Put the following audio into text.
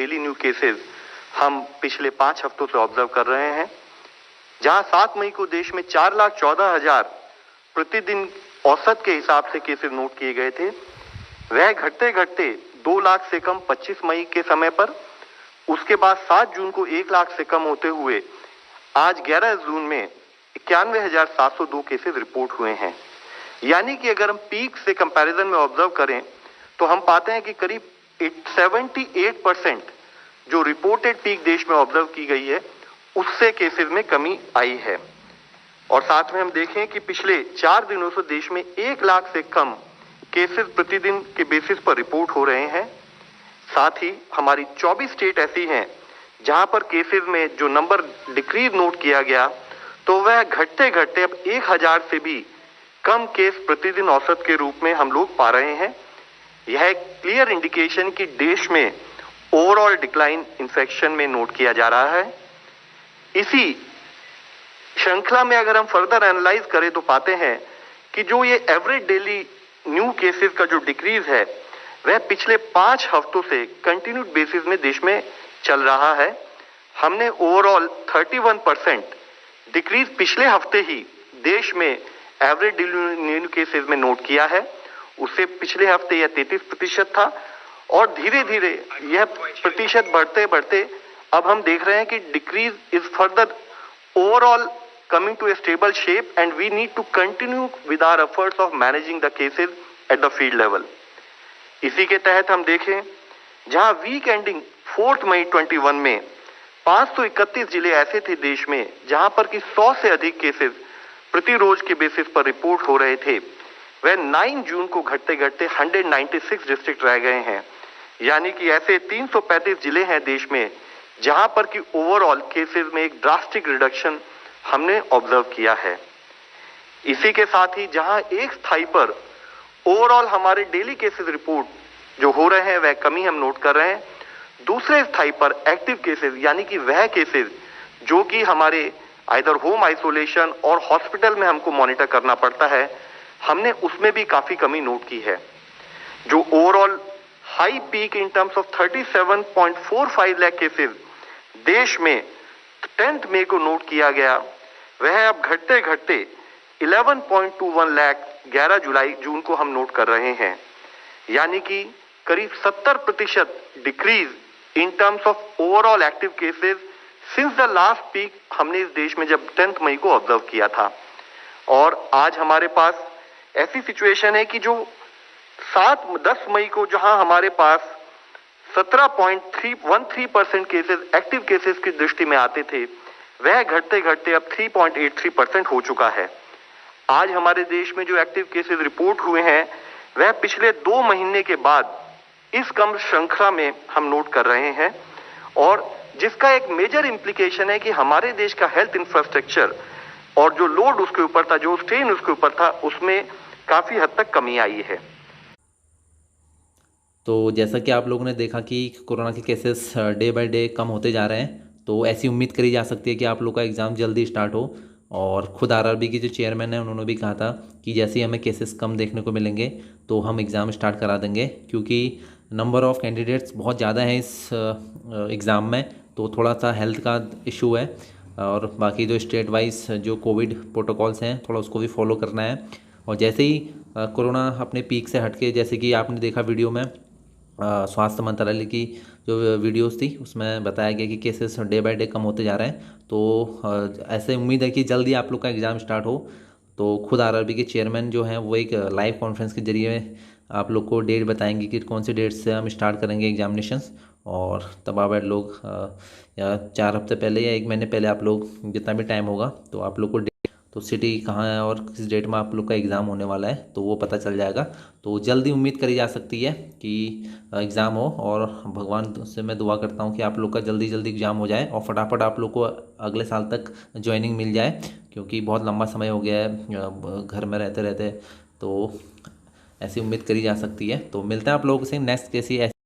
Daily new cases हम पिछले 5 हफ्तों से ऑब्जर्व कर रहे हैं, जहां 7 मई को देश में 4,14,000 प्रतिदिन औसत के हिसाब से केसेस नोट किए गए थे, वह घटते घटते 2 लाख से कम 25 मई के समय पर, उसके बाद 7 जून को 1 लाख से कम होते हुए आज 11 जून में 91,702 केसेस रिपोर्ट हुए हैं। यानी कि अगर हम पीक से कंपैरिजन में ऑब्जर्व करें तो हम पाते हैं कि करीब 78% जो रिपोर्टेड पीक देश में ऑब्जर्व की गई है उससे केसेस में कमी आई है। और साथ में हम देखें कि पिछले 4 दिनों से देश में 1 लाख से कम केसेस प्रतिदिन के बेसिस पर रिपोर्ट हो रहे हैं। साथ ही हमारी 24 स्टेट ऐसी हैं जहां पर केसेस में जो नंबर डिक्रीज नोट किया गया तो वह घटते घटते अब 1,000 से भी कम केस प्रतिदिन औसत के रूप में हम लोग पा रहे हैं। यह एक क्लियर इंडिकेशन कि देश में ओवरऑल डिक्लाइन इन्फेक्शन में नोट किया जा रहा है। इसी श्रृंखला में अगर हम फर्दर एनालाइज करें तो पाते हैं कि जो ये एवरेज डेली न्यू केसेस का जो डिक्रीज है वह पिछले 5 हफ्तों से कंटिन्यूड बेसिस में देश में चल रहा है। हमने ओवरऑल 31% डिक्रीज पिछले हफ्ते ही देश में एवरेज डेली न्यू केसेस में नोट किया है। उससे पिछले हफ्ते यह 33% था और धीरे धीरे यह प्रतिशत बढ़ते बढ़ते अब हम देख रहे हैं कि decrease is further overall coming to a stable shape and we need to continue with our efforts of managing the cases at the field level. इसी के तहत हम देखें जहां वीक एंडिंग 4 मई 21 में 531 जिले ऐसे थे देश में जहां पर कि 100 से अधिक केसेस प्रति रोज के बेसिस पर रिपोर्ट हो रहे थे, वह 9 जून को घटते घटते 196 डिस्ट्रिक्ट रह गए हैं। यानी कि ऐसे 335 जिले हैं देश में जहां पर कि ओवरऑल केसेस में एक ड्रास्टिक रिडक्शन हमने ऑब्जर्व किया है। इसी के साथ ही जहां एक स्थाई पर ओवरऑल हमारे डेली केसेस रिपोर्ट जो हो रहे हैं वह कमी हम नोट कर रहे हैं, दूसरे स्थाई पर एक्टिव केसेस यानी कि वह केसेस जो कि हमारे आइदर होम आइसोलेशन और हॉस्पिटल में हमको मॉनिटर करना पड़ता है, हमने उसमें भी काफी कमी नोट की है। जो overall high peak in terms of 37.45 lakh cases देश में 10 मई को नोट किया गया, वह अब घटते घटते 11.21 लाख 11 जून को हम नोट कर रहे हैं। यानी कि करीब 70% decrease in terms of overall active cases since the last peak हमने इस देश में जब 10 मई को ऑब्जर्व किया था। और आज हमारे पास ऐसी सिचुएशन है कि जो 10 मई को जहां हमारे पास 17.13% केसेस एक्टिव केसेस की दृष्टि में आते थे, वह घटते घटते अब 3.83% हो चुका है। आज हमारे देश में जो एक्टिव केसेस रिपोर्ट हुए हैं वह पिछले 2 महीने के बाद इस कम श्रृंखला में हम नोट कर रहे हैं, और जिसका एक मेजर इंप्लीकेशन है कि हमारे देश का हेल्थ इंफ्रास्ट्रक्चर और जो लोड उसके ऊपर था, जो स्ट्रेन उसके ऊपर था, उसमें काफी हद तक कमी आई है। तो जैसा कि आप लोगों ने देखा कि कोरोना के केसेस डे बाय डे कम होते जा रहे हैं, तो ऐसी उम्मीद करी जा सकती है कि आप लोग का एग्ज़ाम जल्दी स्टार्ट हो। और खुद आरआरबी के जो चेयरमैन हैं उन्होंने भी कहा था कि जैसे ही हमें केसेस कम देखने को मिलेंगे तो हम एग्ज़ाम स्टार्ट करा देंगे, क्योंकि नंबर ऑफ़ कैंडिडेट्स बहुत ज़्यादा हैं इस एग्ज़ाम में, तो थोड़ा सा हेल्थ का इशू है। और बाकी जो स्टेट वाइज जो कोविड प्रोटोकॉल्स हैं थोड़ा उसको भी फॉलो करना है। और जैसे ही कोरोना अपने पीक से हटके, जैसे कि आपने देखा वीडियो में स्वास्थ्य मंत्रालय की जो वीडियोस थी उसमें बताया गया कि केसेस डे बाय डे कम होते जा रहे हैं, तो ऐसे उम्मीद है कि जल्दी आप लोग का एग्ज़ाम स्टार्ट हो। तो खुद आरआरबी के चेयरमैन जो हैं वो एक लाइव कॉन्फ्रेंस के जरिए आप लोग को डेट बताएंगे कि कौन सी डेट से हम स्टार्ट करेंगे एग्जामिनेशंस, और तब आप लोग या 4 हफ्ते पहले या 1 महीने पहले आप लोग जितना भी टाइम होगा तो आप लोग को तो सिटी कहाँ है और किस डेट में आप लोग का एग्ज़ाम होने वाला है तो वो पता चल जाएगा। तो जल्दी उम्मीद करी जा सकती है कि एग्ज़ाम हो, और भगवान से मैं दुआ करता हूँ कि आप लोग का जल्दी जल्दी एग्ज़ाम हो जाए और फटाफट आप लोग को अगले साल तक ज्वाइनिंग मिल जाए, क्योंकि बहुत लंबा समय हो गया है घर में रहते रहते। तो ऐसी उम्मीद करी जा सकती है। तो मिलते हैं आप लोगों से नेक्स्ट कैसी